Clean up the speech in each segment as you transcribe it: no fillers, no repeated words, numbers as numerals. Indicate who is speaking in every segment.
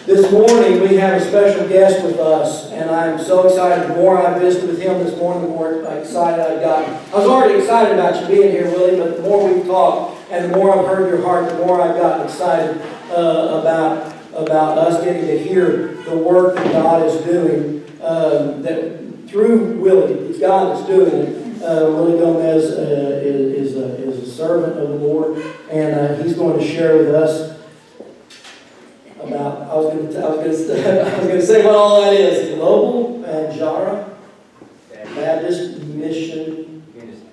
Speaker 1: This morning we have a special guest with us, and I'm so excited. The more I visited with him this morning, the more excited I've gotten. I was already excited about you being here, Willie, but the more we've talked and the more I've heard your heart, the more I've gotten excited about us getting to hear the work that God is doing, that through Willie. It's God that's doing it. Willie Gomez is a servant of the Lord, and he's going to share with us about, I was going to say what all that is. Global Banjara Baptist Mission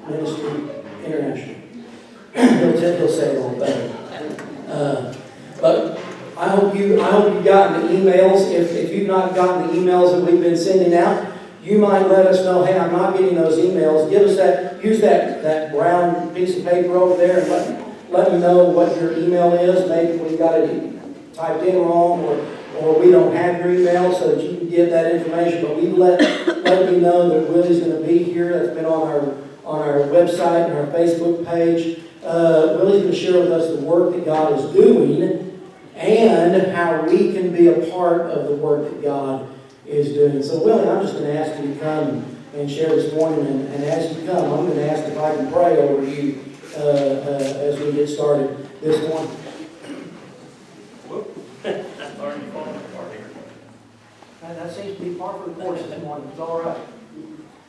Speaker 1: Ministry International. He'll say it all better. But I hope you've gotten the emails. If you've not gotten the emails that we've been sending out, you might let us know, hey, I'm not getting those emails. Give us that, use that brown piece of paper over there and let me know what your email is. Maybe we got it typed in wrong, or we don't have your email so that you can get that information. But we let you know that Willie's going to be here. That's been on our website and our Facebook page. Willie's going to share with us the work that God is doing and how we can be a part of the work that God is doing. So, Willie, I'm just going to ask you to come and share this morning. And as you come, I'm going to ask if I can pray over you as we get started this morning.
Speaker 2: That's already falling apart here.
Speaker 1: That seems to be part of the course this morning. It's all right.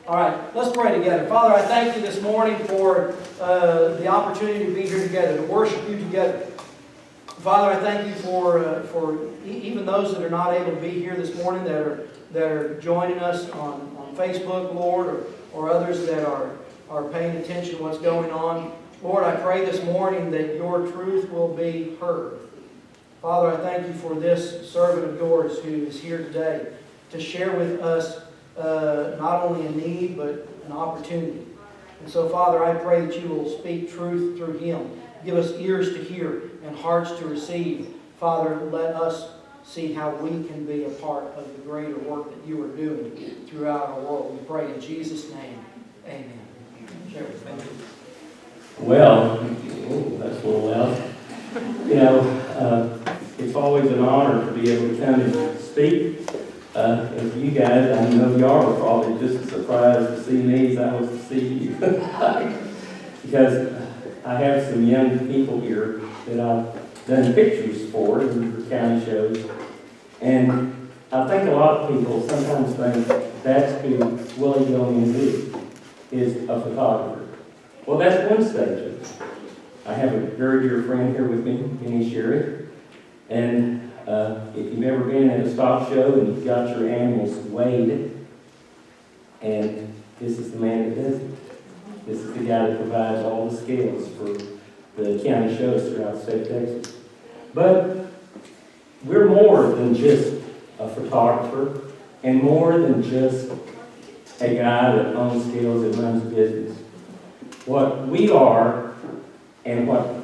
Speaker 1: All right, let's pray together. Father, I thank you this morning for the opportunity to be here together, to worship you together. Father, I thank you for even those that are not able to be here this morning, that are joining us on Facebook, Lord, or others that are paying attention to what's going on. Lord, I pray this morning that your truth will be heard. Father, I thank you for this servant of yours who is here today to share with us not only a need, but an opportunity. And so, Father, I pray that you will speak truth through him. Give us ears to hear and hearts to receive. Father, let us see how we can be a part of the greater work that you are doing throughout our world. We pray in Jesus' name. Amen. Share with me.
Speaker 3: Well, that's a little loud. You know, it's always an honor to be able to come and speak. As you guys, I know y'all are probably just as surprised to see me as I was to see you. Because I have some young people here that I've done pictures for in county shows. And I think a lot of people sometimes think that's who Willie Gomez is a photographer. Well, that's one stage of it. I have a very dear friend here with me, Penny Sherry. And if you've ever been at a stock show and you've got your animals weighed, and this is the man that does it. This is the guy that provides all the scales for the county shows throughout the state of Texas. But we're more than just a photographer and more than just a guy that owns scales and runs a business. What we are, and what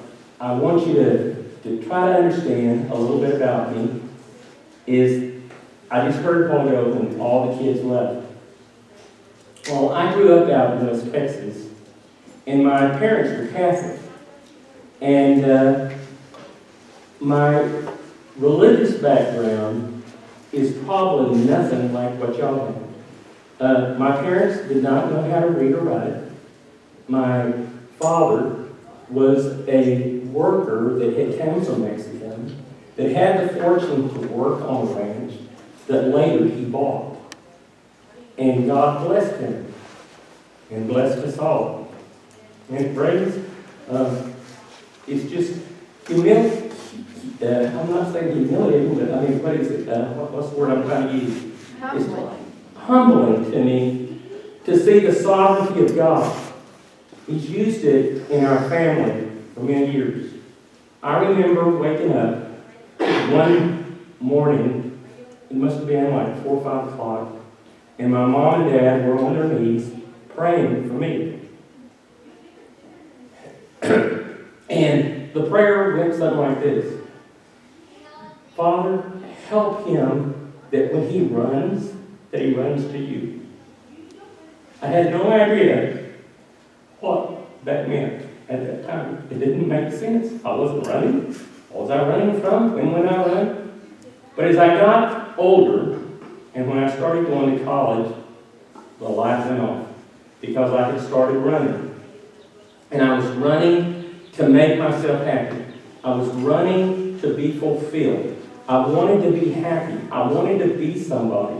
Speaker 3: I want you to try to understand a little bit about me, is I just heard Paul go and all the kids left. Well, I grew up out in West Texas, and my parents were Catholic. And my religious background is probably nothing like what y'all have. My parents did not know how to read or write. My father was a worker that had come from Mexico, that had the fortune to work on a ranch that later he bought. And God blessed him and blessed us all. And praise, it's just humility. I'm not saying humiliating, but I mean, what is it? What's the word I'm trying to use? Humbling. It's humbling to me to see the sovereignty of God. He's used it in our family for many years. I remember waking up one morning, it must have been like 4 or 5 o'clock, and my mom and dad were on their knees praying for me. And the prayer went something like this: Father, help him that when he runs, that he runs to you. I had no idea what that meant at that time. It didn't make sense. I wasn't running. What was I running from? When I run? But as I got older, and when I started going to college, the light went off because I had started running. And I was running to make myself happy. I was running to be fulfilled. I wanted to be happy. I wanted to be somebody.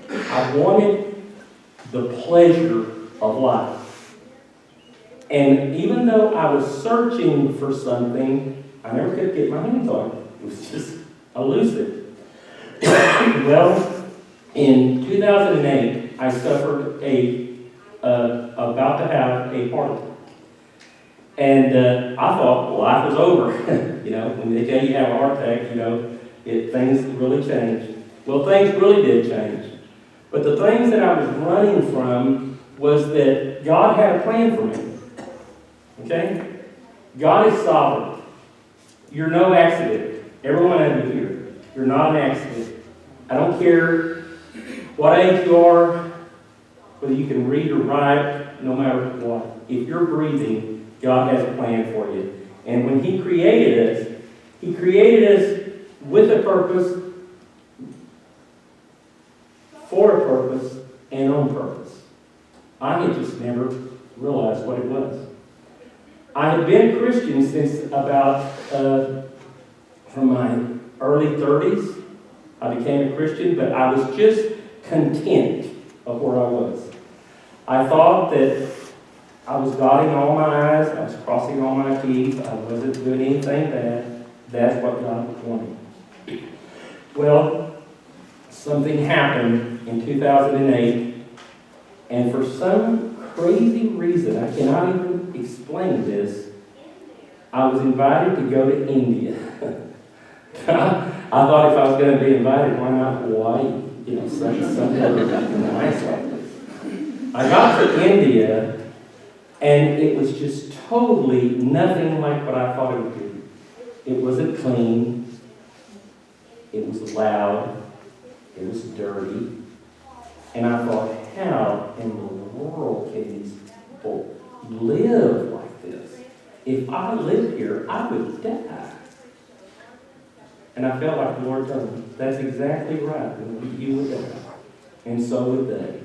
Speaker 3: I wanted the pleasure of life. And even though I was searching for something, I never could get my hands on it. It was just elusive. Well, in 2008, I suffered about to have a heart attack. And I thought, well, life was over. You know, when they tell you you have a heart attack, you know, things really change. Well, things really did change. But the things that I was running from was that God had a plan for me. Okay? God is sovereign. You're no accident. Everyone of you here, you're not an accident. I don't care what age you are, whether you can read or write, no matter what. If you're breathing, God has a plan for you. And when He created us with a purpose, for a purpose, and on purpose. I had just never realized what it was. I had been a Christian since about, from my early 30s. I became a Christian, but I was just content of where I was. I thought that I was dotting all my I's, I was crossing all my T's, I wasn't doing anything bad. That's what God wanted. Well, something happened in 2008, and for some crazy reason, I cannot even explain this, I was invited to go to India. I thought if I was going to be invited, why not Hawaii? You know, somewhere nice like this. I got to India, and it was just totally nothing like what I thought it would be. It wasn't clean. It was loud. It was dirty. And I thought, how in the world can these people live like this? If I lived here, I would die. And I felt like the Lord told me, that's exactly right. You would die. And so would they.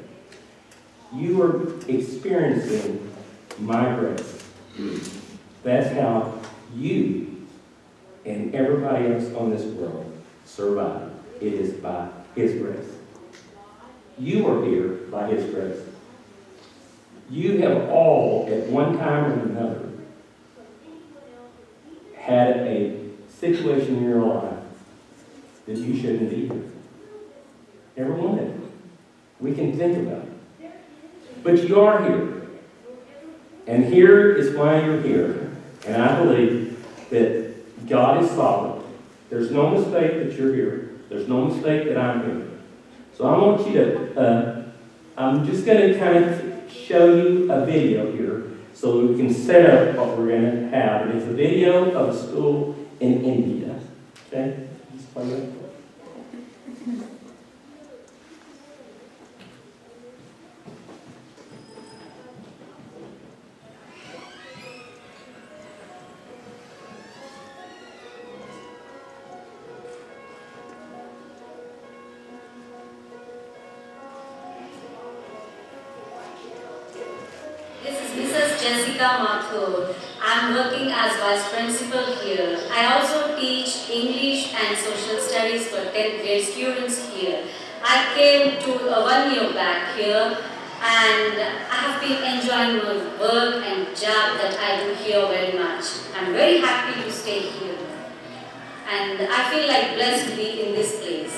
Speaker 3: You are experiencing my grace. That's how you and everybody else on this world survive. It is by His grace. You are here by His grace. You have all, at one time or another, had a situation in your life that you shouldn't be here. Every one of it. We can think about it. But you are here. And here is why you're here. And I believe that God is solid. There's no mistake that you're here. There's no mistake that I'm here. So I want you to, I'm just going to kind of show you a video here so that we can set up what we're going to have. And it's a video of a school in India. Okay? Just play that.
Speaker 4: I'm working as vice principal here. I also teach English and social studies for 10th grade students here. I came to 1 year back here, and I have been enjoying my work and job that I do here very much. I'm very happy to stay here, and I feel like blessed to be in this place.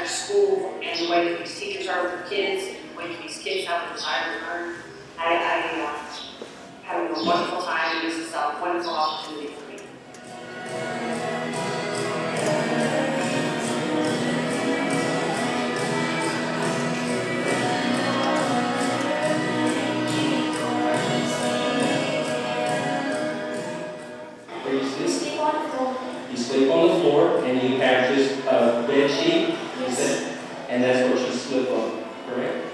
Speaker 5: School and the way that these teachers are with the kids, and the way that these kids have a desire to learn. I having a wonderful time. This is a wonderful opportunity for me.
Speaker 3: slip up, correct?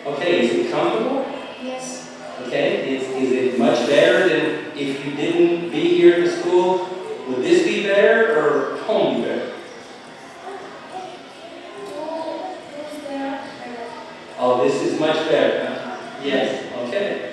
Speaker 3: Okay, is it comfortable?
Speaker 4: Yes.
Speaker 3: Okay, is it much better than if you didn't be here at the school? Would this be better or home be better? Oh, this is much better, huh? Yes, okay.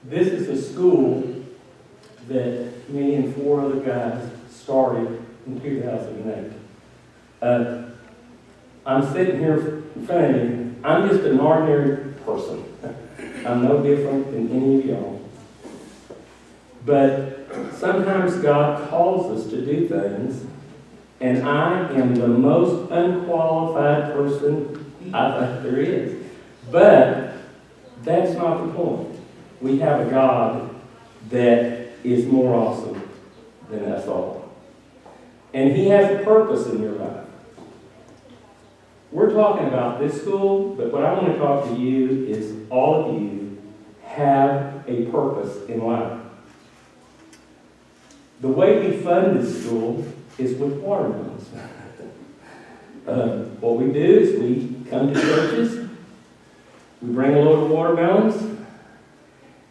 Speaker 3: This is a school that me and 4 other guys started in 2008. I'm sitting here in front of you. I'm just an ordinary person. I'm no different than any of y'all. But sometimes God calls us to do things, and I am the most unqualified person I think there is. But that's not the point. We have a God that is more awesome than us all. And He has a purpose in your life. We're talking about this school, but what I want to talk to you is all of you have a purpose in life. The way we fund this school is with watermelons. What we do is we come to churches, we bring a load of watermelons,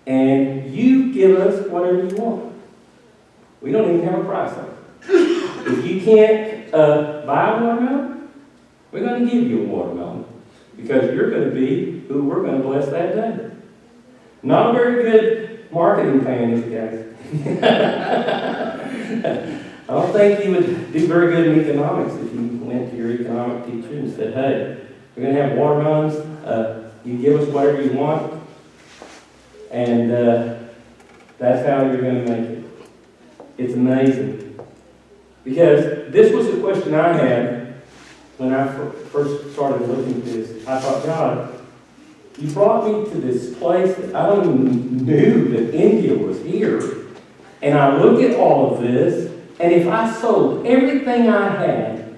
Speaker 3: and you give us whatever you want. We don't even have a price on it. If you can't buy a watermelon, we're going to give you a watermelon because you're going to be who we're going to bless that day. Not a very good marketing plan, is it, guys? I don't think you would do very good in economics if you went to your economic teacher and said, hey, we're going to have watermelons. You give us whatever you want, and that's how you're going to make it. It's amazing. Because this was the question I had when I first started looking at this. I thought, God, You brought me to this place that I don't even knew that India was here. And I look at all of this, and if I sold everything I had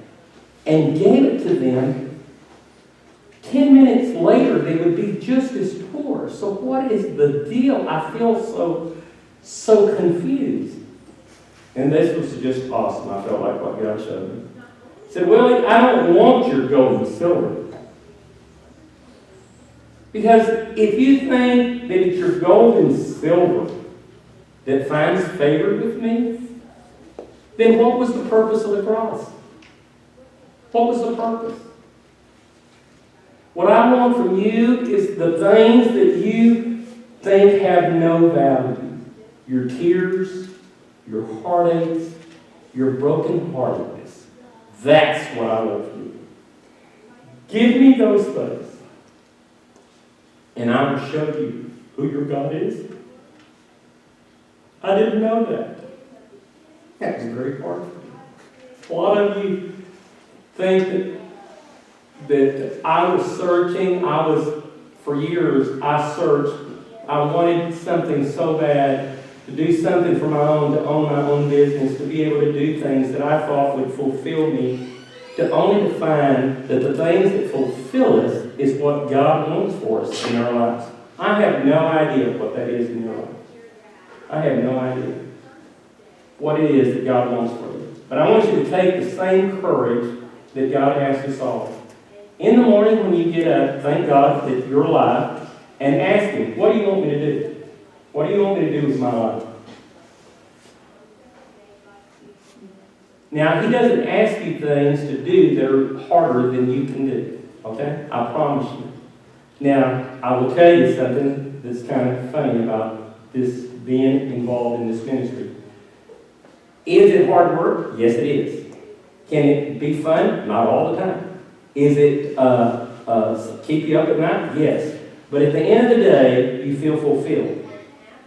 Speaker 3: and gave it to them, 10 minutes later they would be just as poor. So what is the deal? I feel so confused. And this was just awesome. I felt like what God showed me. He said, Willie, I don't want your gold and silver. Because if you think that it's your gold and silver that finds favor with me, then what was the purpose of the cross? What was the purpose? What I want from you is the things that you think have no value. Your tears, your heartaches, your brokenheartedness. That's what I want from you. Give me those things, and I will show you who your God is. I didn't know that. That was very hard for me. A lot of you think that I was searching. For years, I searched. I wanted something so bad, to do something for my own, to own my own business, to be able to do things that I thought would fulfill me, only to find that the things that fulfill us is what God wants for us in our lives. I have no idea what that is in your life. I have no idea what it is that God wants for you. But I want you to take the same courage that God asks us all. In the morning when you get up, thank God that you're alive, and ask Him, what do you want me to do? What do you want me to do with my life? Now, He doesn't ask you things to do that are harder than you can do. Okay? I promise you. Now, I will tell you something that's kind of funny about this being involved in this ministry. Is it hard work? Yes, it is. Can it be fun? Not all the time. Is it keep you up at night? Yes. But at the end of the day, you feel fulfilled.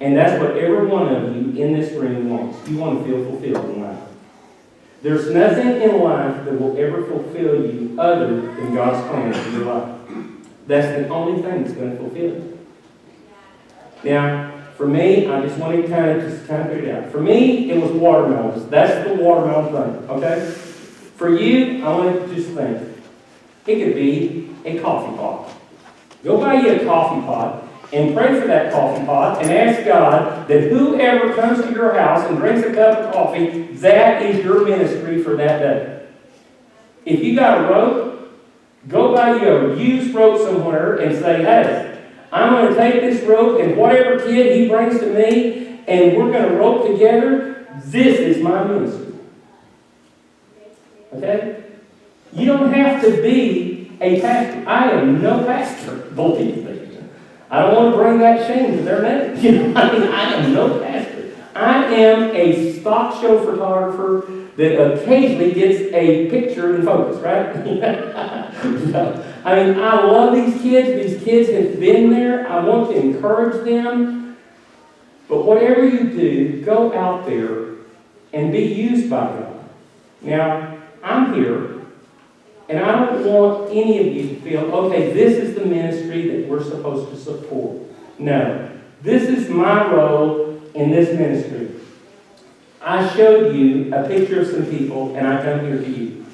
Speaker 3: And that's what every one of you in this room wants. You want to feel fulfilled in life. There's nothing in life that will ever fulfill you other than God's plan for your life. That's the only thing that's going to fulfill you. Now, for me, I just want to kind of figure it out. For me, it was watermelons. That's the watermelon thing, okay? For you, I want to just think. It could be a coffee pot. Go buy you a coffee pot and pray for that coffee pot and ask God that whoever comes to your house and drinks a cup of coffee, that is your ministry for that day. If you got a rope, go buy you a used rope somewhere and say, hey, I'm going to take this rope and whatever kid he brings to me and we're going to rope together. This is my ministry. Okay? You don't have to be a pastor. I am no pastor, believe me. I don't want to bring that shame to their name. I am no pastor. I am a stock show photographer that occasionally gets a picture in focus, right? I mean, I love these kids. These kids have been there. I want to encourage them. But whatever you do, go out there and be used by God. Now, I'm here. And I don't want any of you to feel, okay, this is the ministry that we're supposed to support. No. This is my role in this ministry. I showed you a picture of some people, and I come here to you.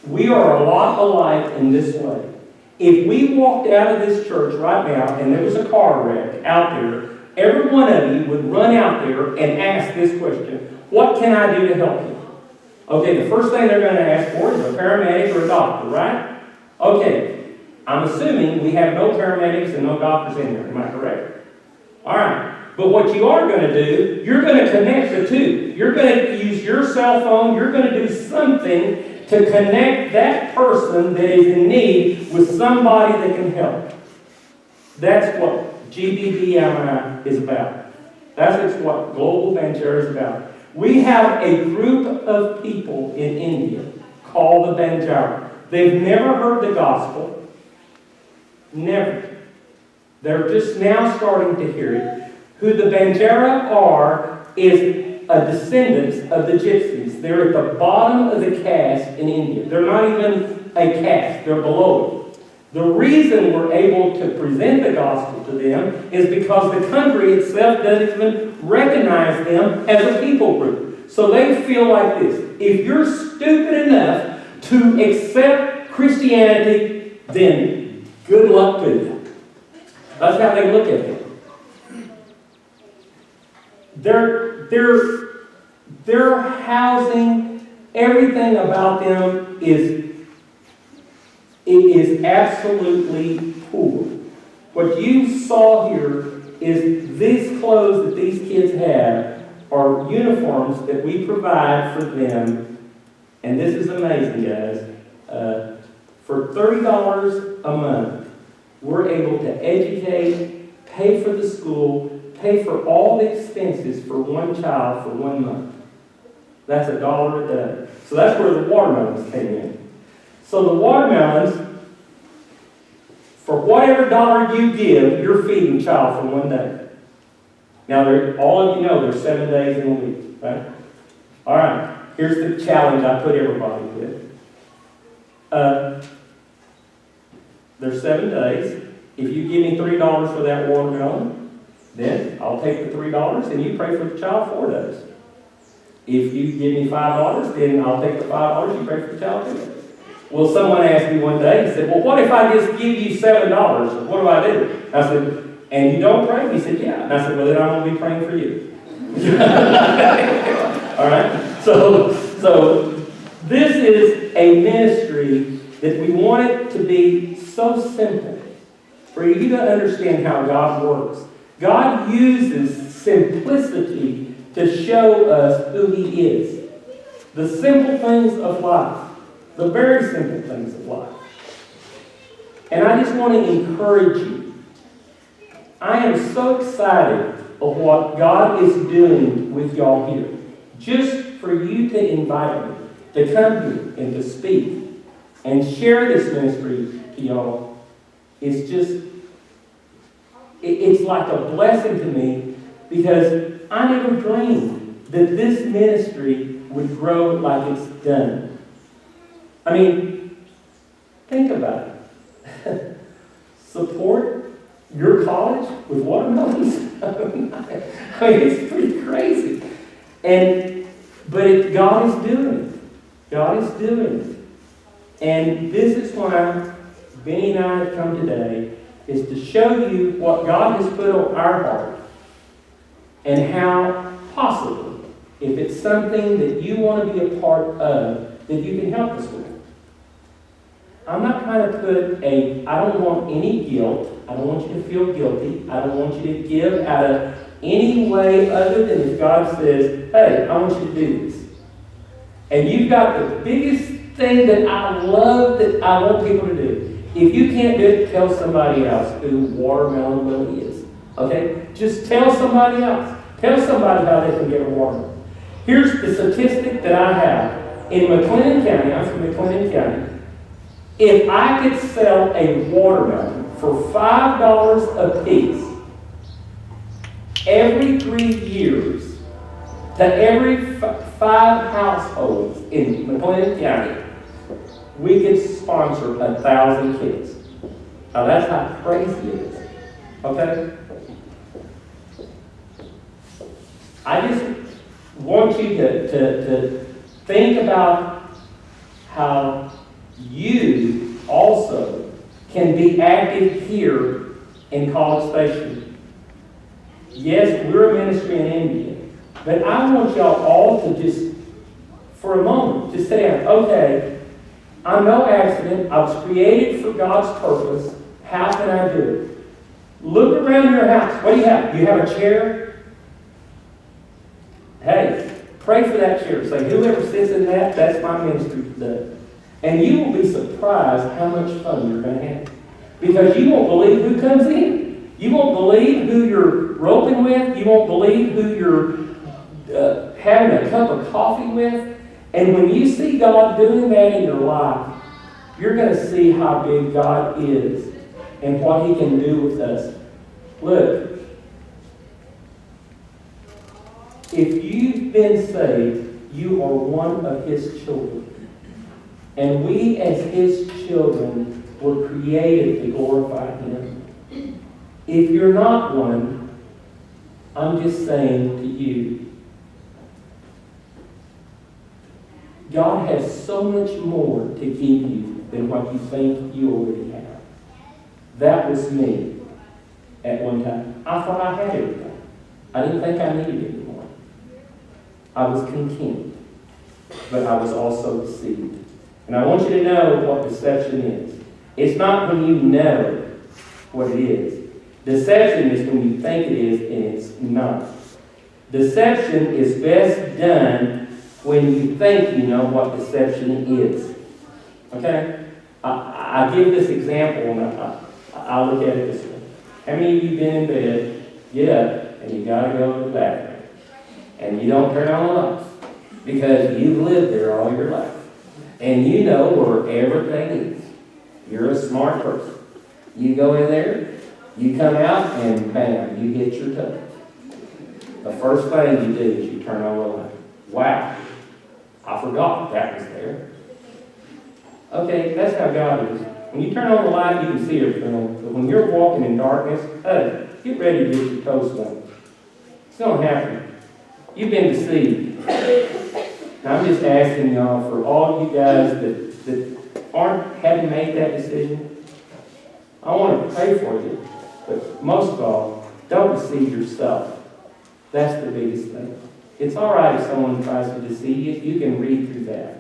Speaker 3: We are a lot alike in this way. If we walked out of this church right now, and there was a car wreck out there, every one of you would run out there and ask this question, what can I do to help you? Okay, the first thing they're going to ask for is a paramedic or a doctor, right? Okay, I'm assuming we have no paramedics and no doctors in there. Am I correct? All right. But what you are going to do, you're going to connect the two. You're going to use your cell phone. You're going to do something to connect that person that is in need with somebody that can help. That's what GBBMI is about. That's what Global Banjara is about. We have a group of people in India called the Banjara. They've never heard the gospel. Never. They're just now starting to hear it. Who the Banjara are is a descendants of the Gypsies. They're at the bottom of the caste in India. They're not even a caste. They're below it. The reason we're able to present the gospel to them is because the country itself doesn't even recognize them as a people group. So they feel like this: if you're stupid enough to accept Christianity, then good luck to you. That's how they look at it. Their housing, everything about them is absolutely poor. What you saw here is these clothes that these kids have are uniforms that we provide for them. And this is amazing, guys. For $30 a month, we're able to educate, pay for the school, pay for all the expenses for one child for 1 month. That's $1 a day. So that's where the watermelons came in. So the watermelons, for whatever dollar you give, you're feeding a child for 1 day. Now, all of you know there's 7 days in a week, right? All right, here's the challenge I put everybody with. There's 7 days. If you give me $3 for that watermelon, then I'll take the $3 and you pray for the child 4 days. If you give me $5, then I'll take the $5, you pray for the child 2 days. Well, someone asked me one day, he said, well, what if I just give you $7? What do I do? I said, and you don't pray? He said, yeah. And I said, well, then I'm going to be praying for you. All right? So this is a ministry that we want it to be so simple for you to understand how God works. God uses simplicity to show us who He is. The simple things of life. The very simple things of life. And I just want to encourage you. I am so excited of what God is doing with y'all here. Just for you to invite me to come here and to speak and share this ministry to y'all is just, it's like a blessing to me, because I never dreamed that this ministry would grow like it's done. I mean, think about it. Support your college with watermelons? I mean, it's pretty crazy. But God is doing it. God is doing it. And this is why Benny and I have come today, is to show you what God has put on our heart and how possibly, if it's something that you want to be a part of, that you can help us with. I'm not trying to I don't want any guilt. I don't want you to feel guilty. I don't want you to give out of any way other than if God says, hey, I want you to do this. And you've got the biggest thing that I love that I want people to do. If you can't do it, tell somebody else who Watermelon Willie is. Okay? Just tell somebody else. Tell somebody how they can get a watermelon. Here's the statistic that I have. In McLennan County, I'm from McLennan County, if I could sell a watermelon for $5 a piece every 3 years to every 5 households in McLennan County, we could sponsor 1,000 kids. Now that's how crazy it is. Okay? I just want you to think about how you also can be active here in College Station. Yes, we're a ministry in India, but I want y'all all to just, for a moment, just say, okay, I'm no accident. I was created for God's purpose. How can I do it? Look around your house. What do you have? You have a chair? Hey, pray for that chair. Say, whoever sits in that, that's my ministry today. And you will be surprised how much fun you're going to have. Because you won't believe who comes in. You won't believe who you're roping with. You won't believe who you're having a cup of coffee with. And when you see God doing that in your life, you're going to see how big God is and what He can do with us. Look, if you've been saved, you are one of His children. And we as His children were created to glorify Him. If you're not one, I'm just saying to you, God has so much more to give you than what you think you already have. That was me at one time. I thought I had everything. I didn't think I needed it anymore. I was content, but I was also deceived. And I want you to know what deception is. It's not when you know what it is. Deception is when you think it is and it's not. Deception is best done when you think you know what deception is. Okay? I give this example and I look at it this way. How many of you been in bed, get up, and you gotta go to the bathroom, and you don't turn on the lights because you've lived there all your life, and you know where everything is. You're a smart person. You go in there, you come out, and bam, you hit your toe. The first thing you do is you turn on the light. Wow, I forgot that was there. Okay, that's how God is. When you turn on the light, you can see everything. But when you're walking in darkness, hey, get ready to get your toes done. It's going to happen. You've been deceived. Now, I'm just asking y'all, for all you guys that haven't made that decision, I want to pray for you. But most of all, don't deceive yourself. That's the biggest thing. It's all right if someone tries to deceive you. You can read through that.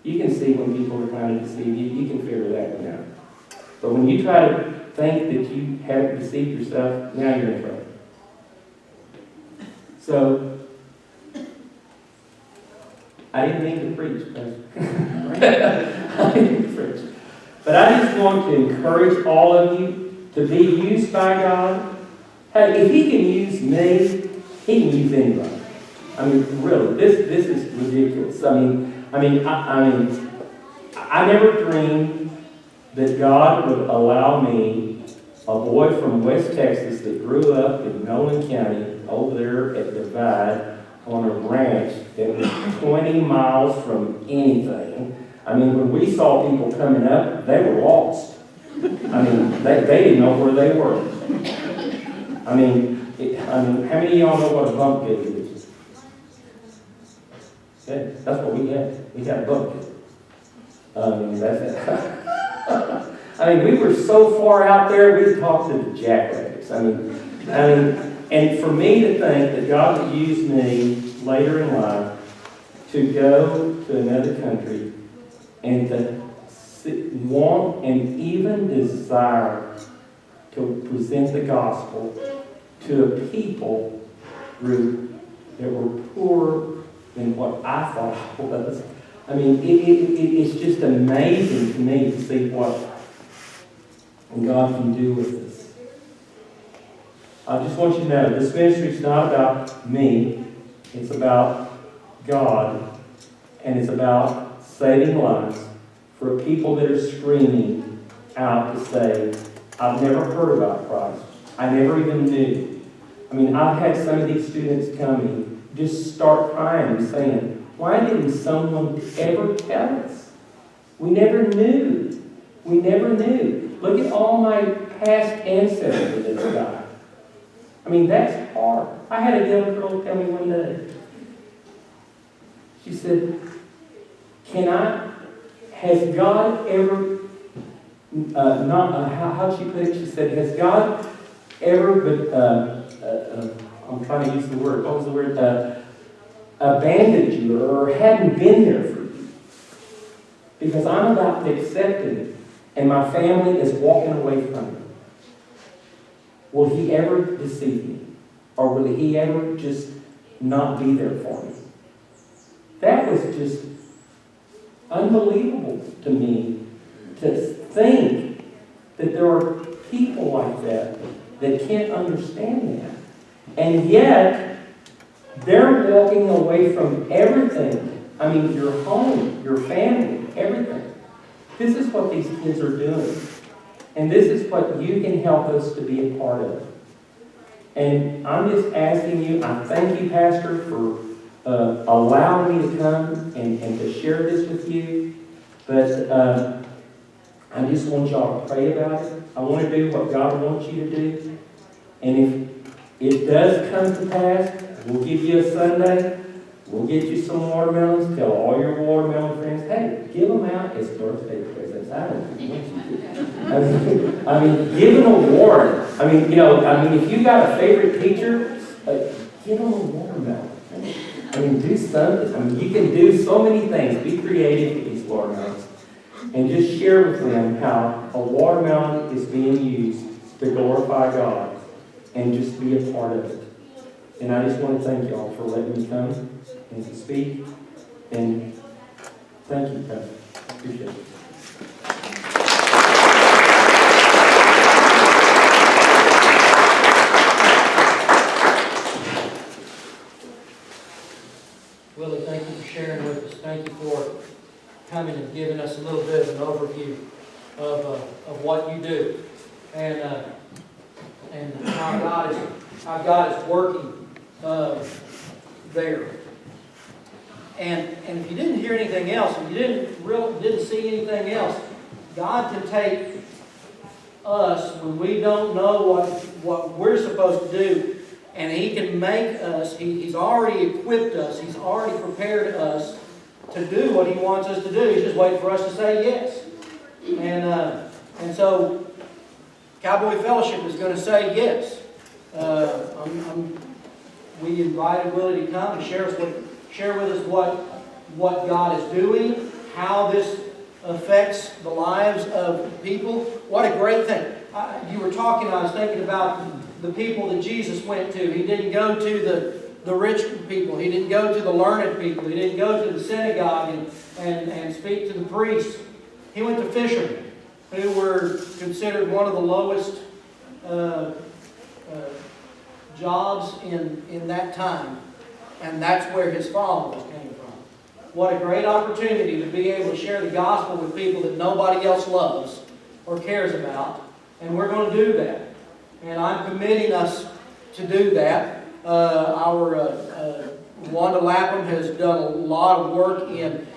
Speaker 3: You can see when people are trying to deceive you. You can figure that one out. But when you try to think that you haven't deceived yourself, now you're in trouble. So, I didn't mean to preach, I didn't preach. But I just want to encourage all of you to be used by God. Hey, if He can use me, He can use anybody. I mean, really, this is ridiculous. I never dreamed that God would allow me, a boy from West Texas that grew up in Nolan County, over there at Divide, on a ranch that was 20 miles from anything. I mean, when we saw people coming up, they were lost. I mean, they didn't know where they were. I mean, how many of y'all know what a bump pit is? Okay, that's what we had. We had a bump pit. That's it. I mean, we were so far out there, we talked to the jackrabbits. I mean, and for me to think that God would use me later in life to go to another country and to want and even desire to present the gospel to a people group that were poorer than what I thought I was. I mean, it's just amazing to me to see what God can do with us. I just want you to know, this ministry is not about me. It's about God. And it's about saving lives for people that are screaming out to say, I've never heard about Christ. I never even knew. I mean, I've had some of these students coming, just start crying and saying, why didn't someone ever tell us? We never knew. We never knew. Look at all my past ancestors of this guy. I mean, that's hard. I had a young girl tell me one day. She said, has God ever, how'd she put it? She said, has God ever, I'm trying to use the word, what was the word? Abandoned you or hadn't been there for you. Because I'm about to accept Him and my family is walking away from Him. Will He ever deceive me? Or will He ever just not be there for me? That was just unbelievable to me to think that there are people like that can't understand that. And yet, they're walking away from everything. I mean, your home, your family, everything. This is what these kids are doing. And this is what you can help us to be a part of. And I'm just asking you, I thank you, Pastor, for allowing me to come and to share this with you. But I just want y'all to pray about it. I want to do what God wants you to do. And if it does come to pass, we'll give you a Sunday. We'll get you some watermelons. Tell all your watermelon friends, hey, give them out as birthday presents. I don't know. I mean, give them a award. I mean, if you got a favorite teacher, give them a watermelon. I mean, do something. I mean, you can do so many things. Be creative with these watermelons. And just share with them how a watermelon is being used to glorify God and just be a part of it. And I just want to thank y'all for letting me come and to speak. And thank you, Pastor. Appreciate it.
Speaker 1: Willie, thank you for sharing with us. Thank you for coming and giving us a little bit of an overview of what you do and how God is working there. And if you didn't hear anything else, if you didn't see anything else, God can take us when we don't know what we're supposed to do, and He can make us. He's already equipped us. He's already prepared us to do what He wants us to do. He's just waiting for us to say yes. And so Cowboy Fellowship is going to say yes. We invited Willie to come and share with us what God is doing, how this affects the lives of people. What a great thing. You were talking, I was thinking about the people that Jesus went to. He didn't go to the rich people. He didn't go to the learned people. He didn't go to the synagogue and speak to the priests. He went to fishermen who were considered one of the lowest jobs in that time. And that's where His followers came from. What a great opportunity to be able to share the gospel with people that nobody else loves or cares about. And we're going to do that. And I'm committing us to do that. Wanda Lapham has done a lot of work in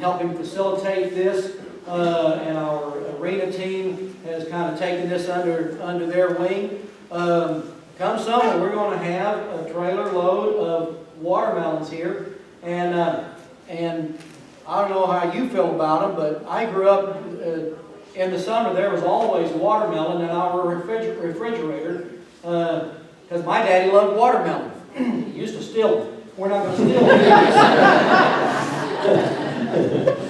Speaker 1: helping facilitate this. And our arena team has kind of taken this under their wing. Come summer, we're going to have a trailer load of watermelons here. And I don't know how you feel about them, but I grew up in the summer. There was always watermelon in our refrigerator because my daddy loved watermelon. He used to steal them. We're not going to steal these.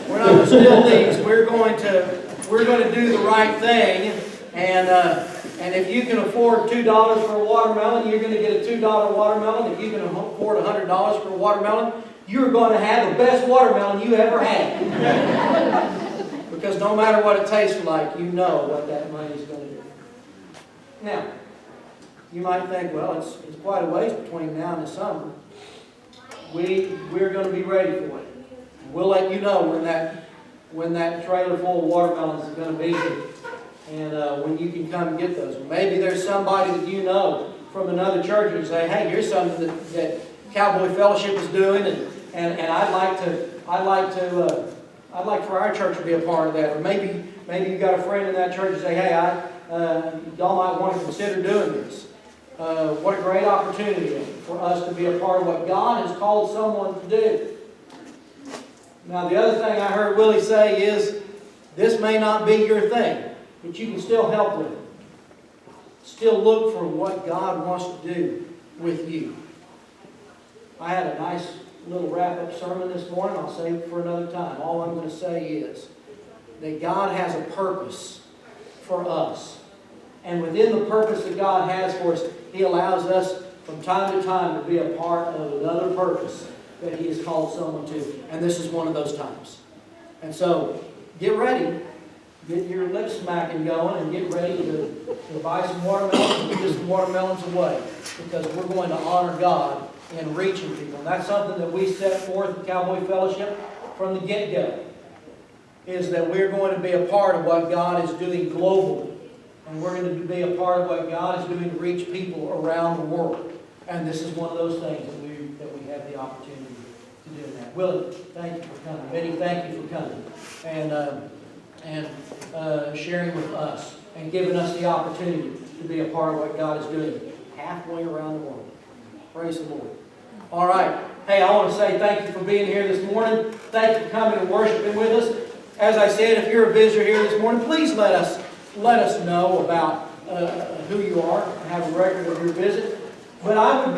Speaker 1: We're not going to steal these. We're going to do the right thing. And if you can afford $2 for a watermelon, you're going to get a $2 watermelon. If you can afford $100 for a watermelon, you're going to have the best watermelon you ever had. Because no matter what it tastes like, you know what that money is going to do. Now, you might think, well, it's quite a ways between now and the summer. We're going to be ready for it. We'll let you know when that trailer full of watermelons is going to be here. And when you can come and get those. Maybe there's somebody that you know from another church and say, hey, here's something that Cowboy Fellowship is doing, and I'd like for our church to be a part of that. Or maybe you've got a friend in that church and say, hey, y'all might want to consider doing this. What a great opportunity for us to be a part of what God has called someone to do. Now, the other thing I heard Willie say is, this may not be your thing, but you can still help with it. Still look for what God wants to do with you. I had a nice little wrap-up sermon this morning. I'll save it for another time. All I'm going to say is that God has a purpose for us. And within the purpose that God has for us, He allows us from time to time to be a part of another purpose that He has called someone to. And this is one of those times. And so, get ready. Get your lip smacking going and get ready to buy some watermelons and give some watermelons away. Because we're going to honor God in reaching people. And that's something that we set forth at Cowboy Fellowship from the get-go. Is that we're going to be a part of what God is doing globally. And we're going to be a part of what God is doing to reach people around the world. And this is one of those things that we have the opportunity to do that. Willie, thank you for coming. Betty, thank you for coming. And and sharing with us and giving us the opportunity to be a part of what God is doing halfway around the world. Praise the Lord. All right. Hey, I want to say thank you for being here this morning. Thank you for coming and worshiping with us. As I said, if you're a visitor here this morning, please let us know about who you are and have a record of your visit. But I would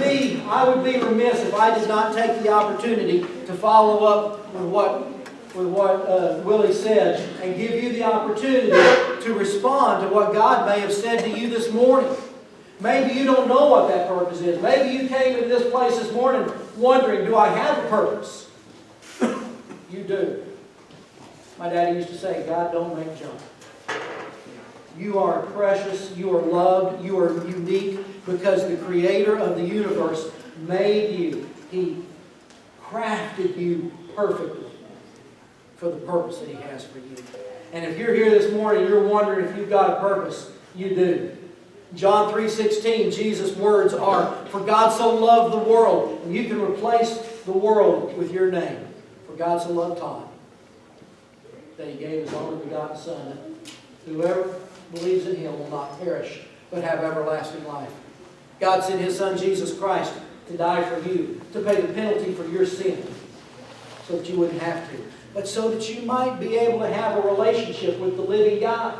Speaker 1: be remiss if I did not take the opportunity to follow up with what Willie said and give you the opportunity to respond to what God may have said to you this morning. Maybe you don't know what that purpose is. Maybe you came into this place this morning wondering, do I have a purpose? You do. My daddy used to say, God don't make junk. You are precious, you are loved, you are unique because the Creator of the universe made you. He crafted you perfectly for the purpose that He has for you. And if you're here this morning, you're wondering if you've got a purpose, you do. John 3:16, Jesus' words are, for God so loved the world, and you can replace the world with your name. For God so loved time, that He gave His only begotten Son, that whoever believes in Him will not perish, but have everlasting life. God sent His Son, Jesus Christ, to die for you, to pay the penalty for your sin, so that you wouldn't have to, but so that you might be able to have a relationship with the living God.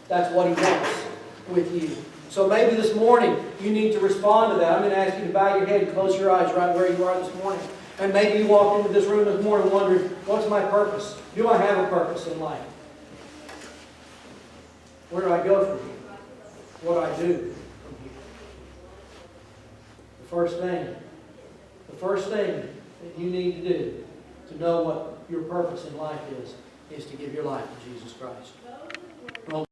Speaker 1: That's what He wants with you. So maybe this morning you need to respond to that. I'm going to ask you to bow your head and close your eyes right where you are this morning. And maybe you walked into this room this morning wondering, what's my purpose? Do I have a purpose in life? Where do I go from here? What do I do from here? The first thing that you need to do to know what your purpose in life is to give your life to Jesus Christ.